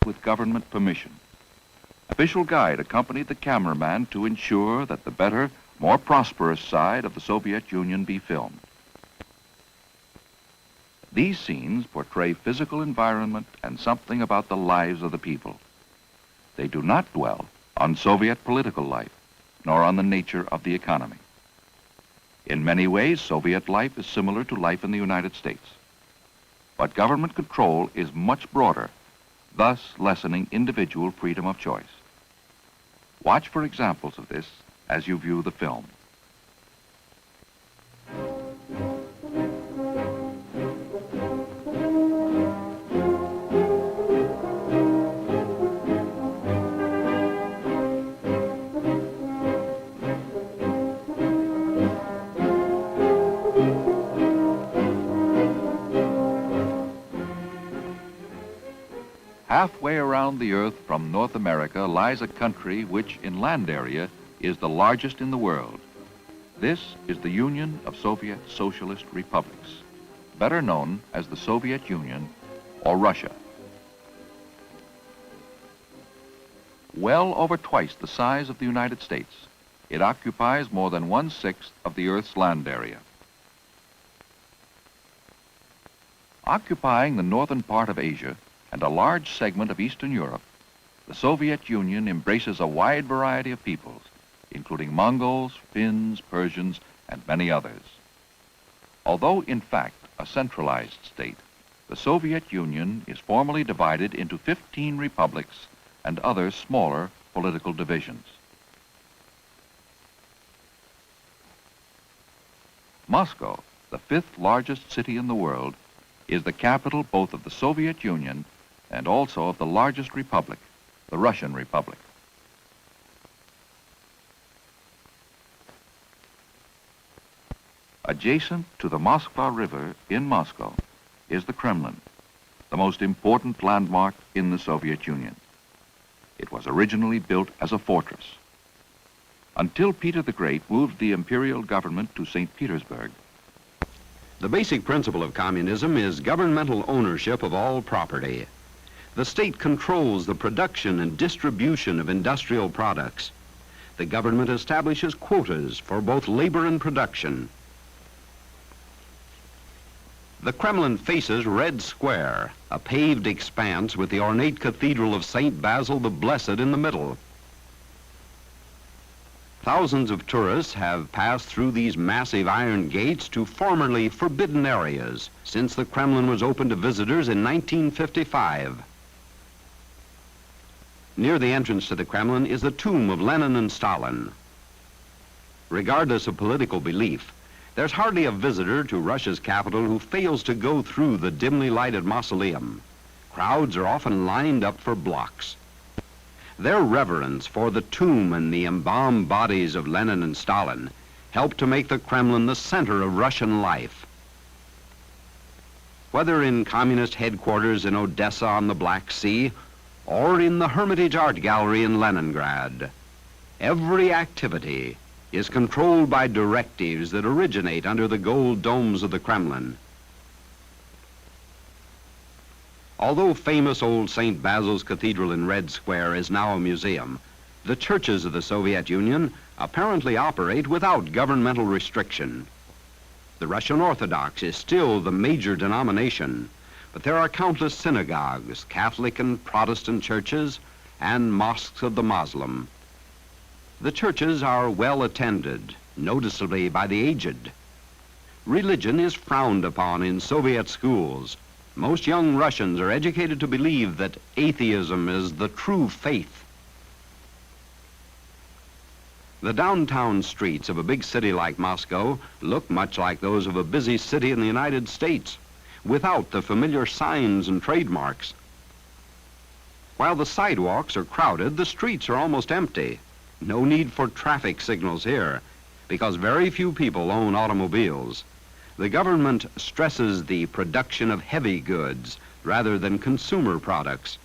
with government permission. Official guide accompanied the cameraman to ensure that the better, more prosperous side of the Soviet Union be filmed. These scenes portray physical environment and something about the lives of the people. They do not dwell on Soviet political life, nor on the nature of the economy. In many ways, Soviet life is similar to life in the United States. But government control is much broader, thus lessening individual freedom of choice. Watch for examples of this as you view the film. Halfway around the earth from North America lies a country which, in land area, is the largest in the world. This is the Union of Soviet Socialist Republics, better known as the Soviet Union or Russia. Well over twice the size of the United States, it occupies more than 1/6 of the Earth's land area. Occupying the northern part of Asia and a large segment of Eastern Europe, the Soviet Union embraces a wide variety of peoples, including Mongols, Finns, Persians, and many others. Although, in fact, a centralized state, the Soviet Union is formally divided into 15 republics and other smaller political divisions. Moscow, the 5th largest city in the world, is the capital both of the Soviet Union and also of the largest republic, the Russian Republic. Adjacent to the Moskva River in Moscow is the Kremlin, the most important landmark in the Soviet Union. It was originally built as a fortress. Until Peter the Great moved the imperial government to St. Petersburg. The basic principle of communism is governmental ownership of all property. The state controls the production and distribution of industrial products. The government establishes quotas for both labor and production. The Kremlin faces Red Square, a paved expanse with the ornate cathedral of St. Basil the Blessed in the middle. Thousands of tourists have passed through these massive iron gates to formerly forbidden areas since the Kremlin was opened to visitors in 1955. Near the entrance to the Kremlin is the tomb of Lenin and Stalin. Regardless of political belief, there's hardly a visitor to Russia's capital who fails to go through the dimly lighted mausoleum. Crowds are often lined up for blocks. Their reverence for the tomb and the embalmed bodies of Lenin and Stalin helped to make the Kremlin the center of Russian life. Whether in communist headquarters in Odessa on the Black Sea or in the Hermitage Art Gallery in Leningrad, every activity is controlled by directives that originate under the gold domes of the Kremlin. Although famous old St. Basil's Cathedral in Red Square is now a museum, the churches of the Soviet Union apparently operate without governmental restriction. The Russian Orthodox is still the major denomination, but there are countless synagogues, Catholic and Protestant churches, and mosques of the Muslim. The churches are well attended, noticeably by the aged. Religion is frowned upon in Soviet schools. Most young Russians are educated to believe that atheism is the true faith. The downtown streets of a big city like Moscow look much like those of a busy city in the United States, without the familiar signs and trademarks. While the sidewalks are crowded, the streets are almost empty. No need for traffic signals here, because very few people own automobiles. The government stresses the production of heavy goods rather than consumer products.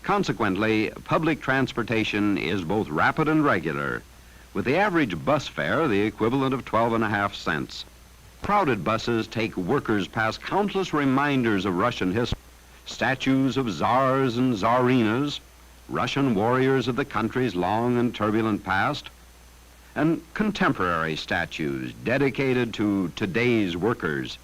Consequently, public transportation is both rapid and regular, with the average bus fare the equivalent of 12.5 cents. Crowded buses take workers past countless reminders of Russian history, statues of czars and czarinas, Russian warriors of the country's long and turbulent past, and contemporary statues dedicated to today's workers.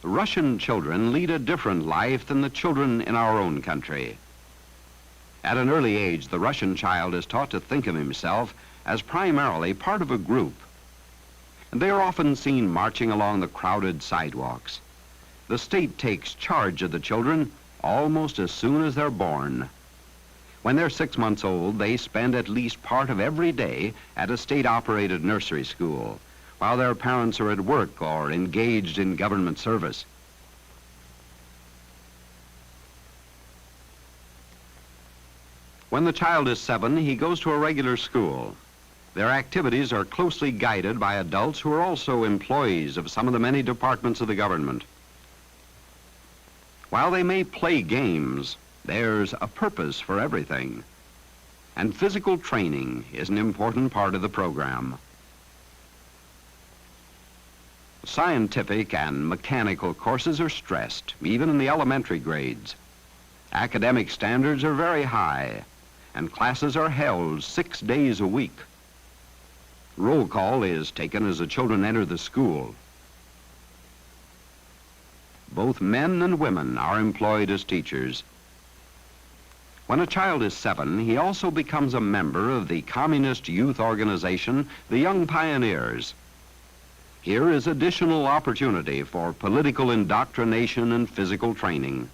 Russian children lead a different life than the children in our own country. At an early age, the Russian child is taught to think of himself as primarily part of a group. And they are often seen marching along the crowded sidewalks. The state takes charge of the children almost as soon as they're born. When they're 6 months old, they spend at least part of every day at a state-operated nursery school, while their parents are at work or engaged in government service. When the child is 7, he goes to a regular school. Their activities are closely guided by adults who are also employees of some of the many departments of the government. While they may play games, there's a purpose for everything. And physical training is an important part of the program. Scientific and mechanical courses are stressed, even in the elementary grades. Academic standards are very high, and classes are held 6 days a week. Roll call is taken as the children enter the school. Both men and women are employed as teachers. When a child is 7, he also becomes a member of the communist youth organization, the Young Pioneers. Here is additional opportunity for political indoctrination and physical training.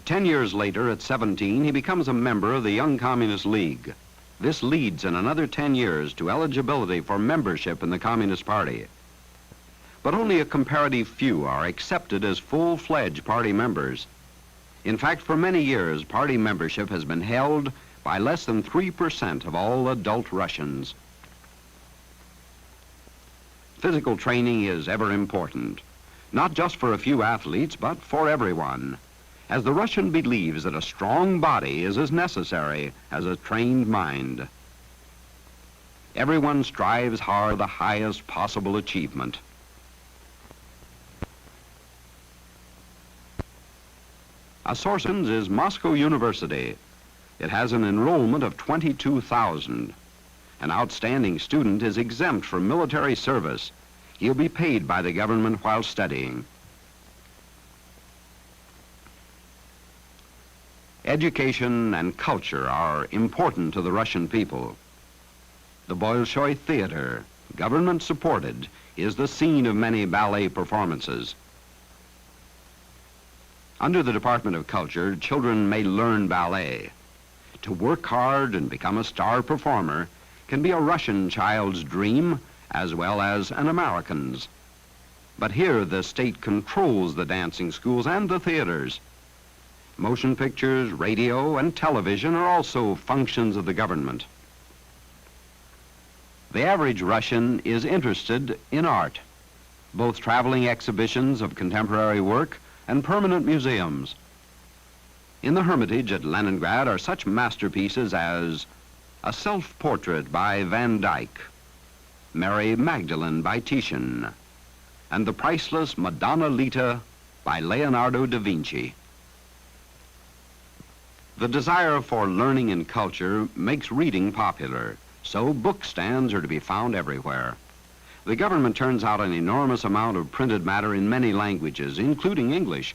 10 years later, at 17, he becomes a member of the Young Communist League. This leads in another 10 years to eligibility for membership in the Communist Party. But only a comparative few are accepted as full-fledged party members. In fact, for many years, party membership has been held by less than 3% of all adult Russians. Physical training is ever important, not just for a few athletes, but for everyone, as the Russian believes that a strong body is as necessary as a trained mind. Everyone strives hard for the highest possible achievement. A source is Moscow University. It has an enrollment of 22,000. An outstanding student is exempt from military service. He'll be paid by the government while studying. Education and culture are important to the Russian people. The Bolshoi Theater, government-supported, is the scene of many ballet performances. Under the Department of Culture, children may learn ballet. To work hard and become a star performer can be a Russian child's dream as well as an American's. But here the state controls the dancing schools and the theaters. Motion pictures, radio, and television are also functions of the government. The average Russian is interested in art, both traveling exhibitions of contemporary work and permanent museums. In the Hermitage at Leningrad are such masterpieces as a self-portrait by Van Dyck, Mary Magdalene by Titian, and the priceless Madonna Lita by Leonardo da Vinci. The desire for learning and culture makes reading popular, so book stands are to be found everywhere. The government turns out an enormous amount of printed matter in many languages, including English.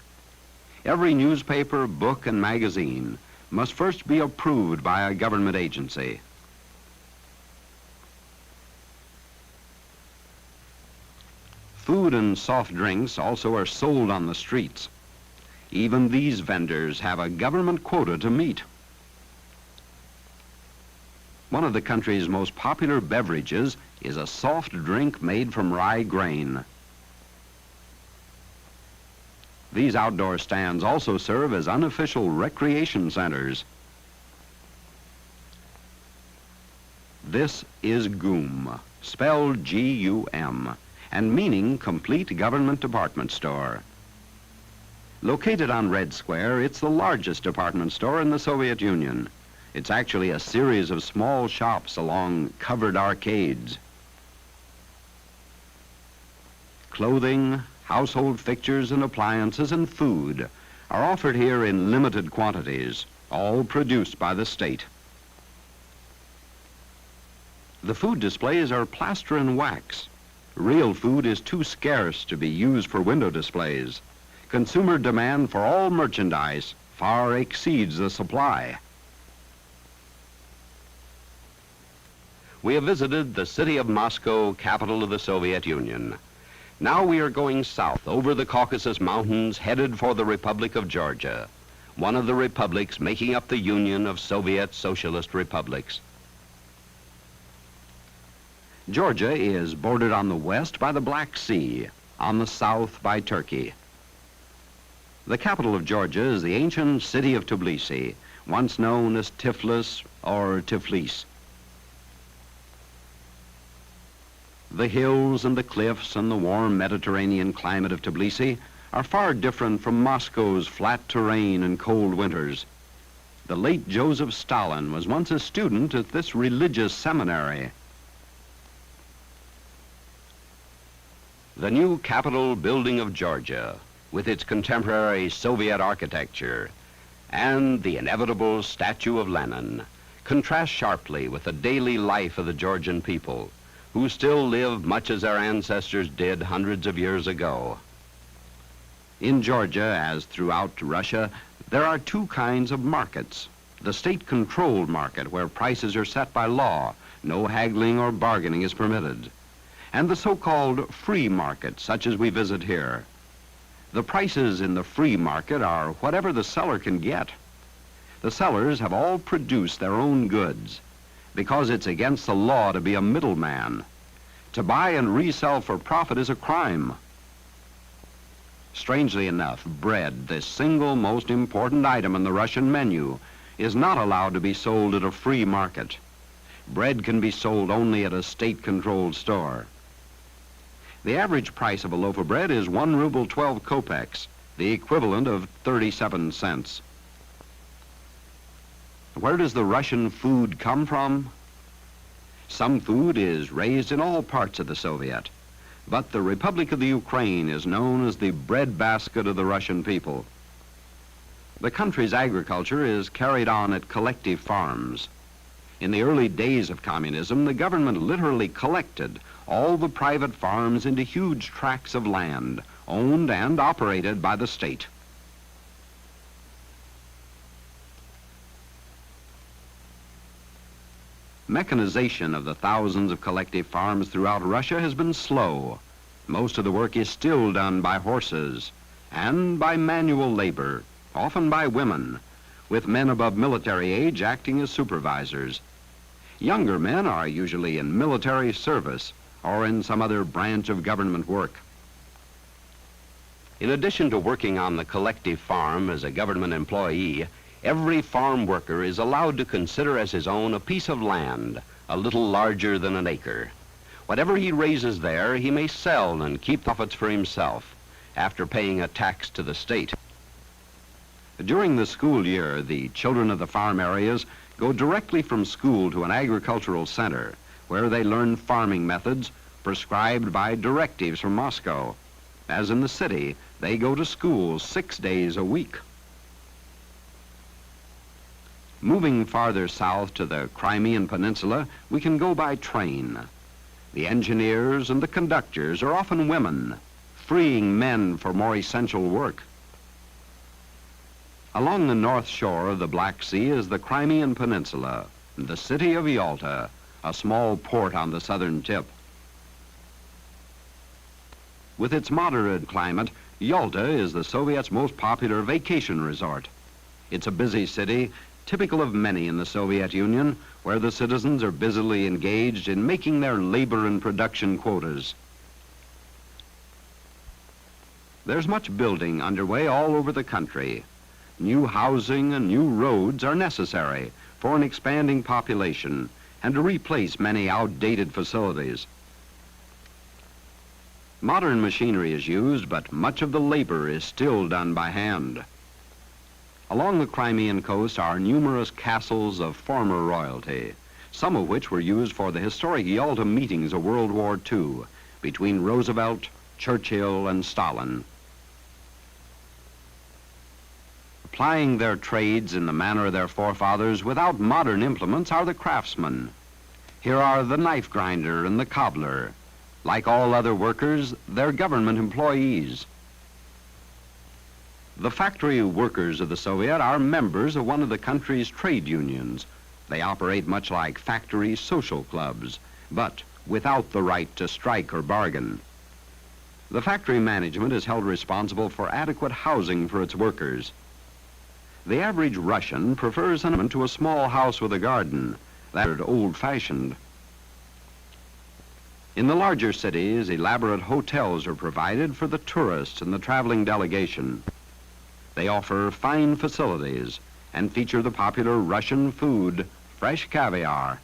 Every newspaper, book, and magazine must first be approved by a government agency. Food and soft drinks also are sold on the streets. Even these vendors have a government quota to meet. One of the country's most popular beverages is a soft drink made from rye grain. These outdoor stands also serve as unofficial recreation centers. This is GUM, spelled G-U-M, and meaning Complete Government Department Store. Located on Red Square, it's the largest department store in the Soviet Union. It's actually a series of small shops along covered arcades. Clothing, household fixtures and appliances, and food are offered here in limited quantities, all produced by the state. The food displays are plaster and wax. Real food is too scarce to be used for window displays. Consumer demand for all merchandise far exceeds the supply. We have visited the city of Moscow, capital of the Soviet Union. Now we are going south over the Caucasus Mountains, headed for the Republic of Georgia, one of the republics making up the Union of Soviet Socialist Republics. Georgia is bordered on the west by the Black Sea, on the south by Turkey. The capital of Georgia is the ancient city of Tbilisi, once known as Tiflis or Tiflis. The hills and the cliffs and the warm Mediterranean climate of Tbilisi are far different from Moscow's flat terrain and cold winters. The late Joseph Stalin was once a student at this religious seminary. The new Capitol building of Georgia, with its contemporary Soviet architecture and the inevitable statue of Lenin, contrasts sharply with the daily life of the Georgian people, who still live much as their ancestors did hundreds of years ago. In Georgia, as throughout Russia, there are two kinds of markets. The state-controlled market, where prices are set by law, no haggling or bargaining is permitted, and the so-called free market, such as we visit here. The prices in the free market are whatever the seller can get. The sellers have all produced their own goods, because it's against the law to be a middleman. To buy and resell for profit is a crime. Strangely enough, bread, the single most important item in the Russian menu, is not allowed to be sold at a free market. Bread can be sold only at a state-controlled store. The average price of a loaf of bread is 1 ruble 12 kopecks, the equivalent of 37 cents. Where does the Russian food come from? Some food is raised in all parts of the Soviet, but the Republic of the Ukraine is known as the breadbasket of the Russian people. The country's agriculture is carried on at collective farms. In the early days of communism, the government literally collected all the private farms into huge tracts of land, owned and operated by the state. Mechanization of the thousands of collective farms throughout Russia has been slow. Most of the work is still done by horses and by manual labor, often by women, with men above military age acting as supervisors. Younger men are usually in military service or in some other branch of government work. In addition to working on the collective farm as a government employee, every farm worker is allowed to consider as his own a piece of land, a little larger than an acre. Whatever he raises there, he may sell and keep profits for himself, after paying a tax to the state. During the school year, the children of the farm areas go directly from school to an agricultural center, where they learn farming methods prescribed by directives from Moscow. As in the city, they go to school 6 days a week. Moving farther south to the Crimean Peninsula, we can go by train. The engineers and the conductors are often women, freeing men for more essential work. Along the north shore of the Black Sea is the Crimean Peninsula, the city of Yalta, a small port on the southern tip. With its moderate climate, Yalta is the Soviet's most popular vacation resort. It's a busy city, typical of many in the Soviet Union, where the citizens are busily engaged in making their labor and production quotas. There's much building underway all over the country. New housing and new roads are necessary for an expanding population and to replace many outdated facilities. Modern machinery is used, but much of the labor is still done by hand. Along the Crimean coast are numerous castles of former royalty, some of which were used for the historic Yalta meetings of World War II between Roosevelt, Churchill and Stalin. Applying their trades in the manner of their forefathers without modern implements are the craftsmen. Here are the knife grinder and the cobbler. Like all other workers, they're government employees. The factory workers of the Soviet are members of one of the country's trade unions. They operate much like factory social clubs, but without the right to strike or bargain. The factory management is held responsible for adequate housing for its workers. The average Russian prefers an to a small house with a garden. That's old-fashioned. In the larger cities, elaborate hotels are provided for the tourists and the traveling delegation. They offer fine facilities and feature the popular Russian food, fresh caviar.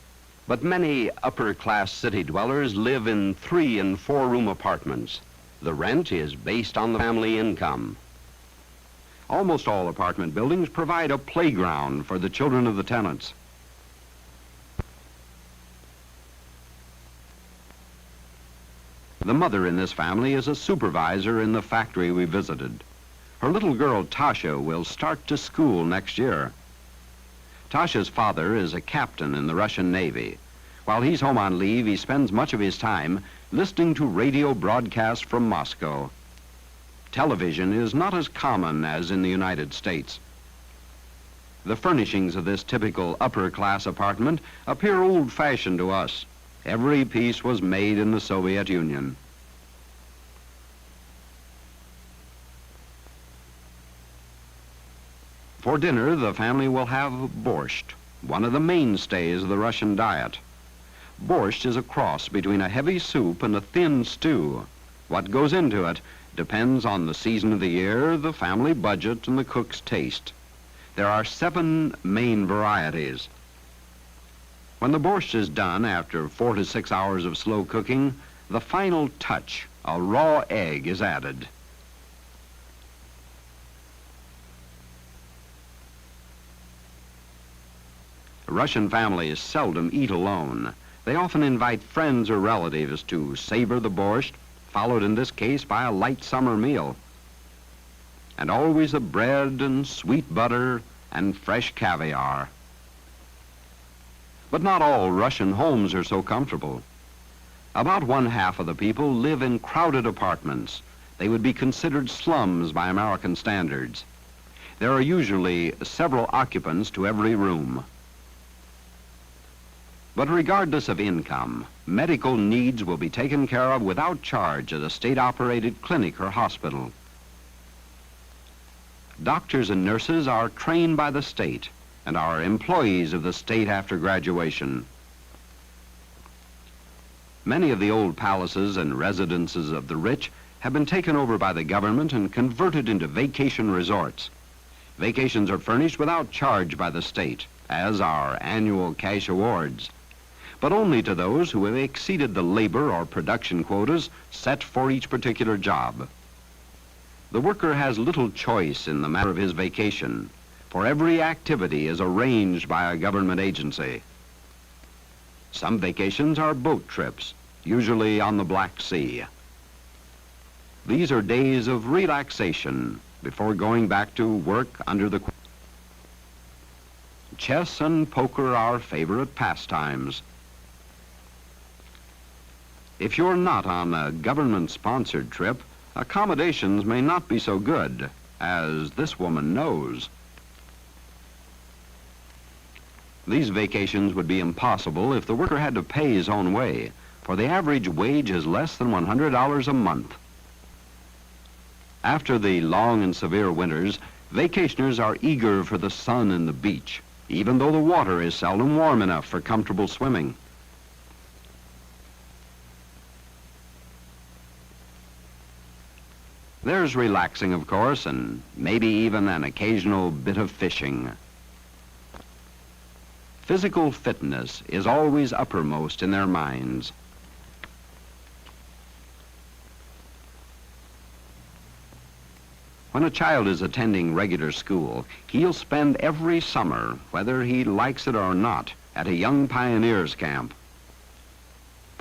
But many upper-class city dwellers live in 3- and 4-room apartments. The rent is based on the family income. Almost all apartment buildings provide a playground for the children of the tenants. The mother in this family is a supervisor in the factory we visited. Her little girl, Tasha, will start to school next year. Tasha's father is a captain in the Russian Navy. While he's home on leave, he spends much of his time listening to radio broadcasts from Moscow. Television is not as common as in the United States. The furnishings of this typical upper-class apartment appear old-fashioned to us. Every piece was made in the Soviet Union. For dinner, the family will have borscht, one of the mainstays of the Russian diet. Borscht is a cross between a heavy soup and a thin stew. What goes into it depends on the season of the year, the family budget, and the cook's taste. There are 7 main varieties. When the borscht is done after 4 to 6 hours of slow cooking, the final touch, a raw egg, is added. Russian families seldom eat alone. They often invite friends or relatives to savor the borscht, followed in this case by a light summer meal. And always the bread and sweet butter and fresh caviar. But not all Russian homes are so comfortable. About 1/2 of the people live in crowded apartments. They would be considered slums by American standards. There are usually several occupants to every room. But regardless of income, medical needs will be taken care of without charge at a state-operated clinic or hospital. Doctors and nurses are trained by the state and are employees of the state after graduation. Many of the old palaces and residences of the rich have been taken over by the government and converted into vacation resorts. Vacations are furnished without charge by the state, as are annual cash awards, but only to those who have exceeded the labor or production quotas set for each particular job. The worker has little choice in the matter of his vacation, for every activity is arranged by a government agency. Some vacations are boat trips, usually on the Black Sea. These are days of relaxation before going back to work under the... Chess and poker are favorite pastimes. If you're not on a government-sponsored trip, accommodations may not be so good, as this woman knows. These vacations would be impossible if the worker had to pay his own way, for the average wage is less than $100 a month. After the long and severe winters, vacationers are eager for the sun and the beach, even though the water is seldom warm enough for comfortable swimming. There's relaxing, of course, and maybe even an occasional bit of fishing. Physical fitness is always uppermost in their minds. When a child is attending regular school, he'll spend every summer, whether he likes it or not, at a young pioneers camp.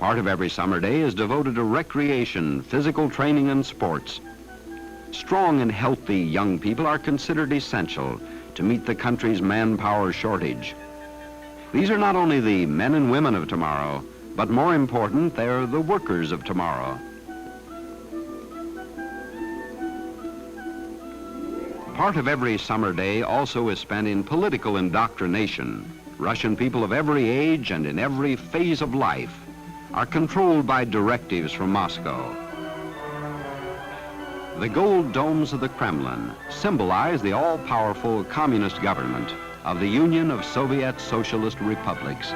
Part of every summer day is devoted to recreation, physical training, and sports. Strong and healthy young people are considered essential to meet the country's manpower shortage. These are not only the men and women of tomorrow, but more important, they're the workers of tomorrow. Part of every summer day also is spent in political indoctrination. Russian people of every age and in every phase of life are controlled by directives from Moscow. The gold domes of the Kremlin symbolize the all-powerful communist government of the Union of Soviet Socialist Republics.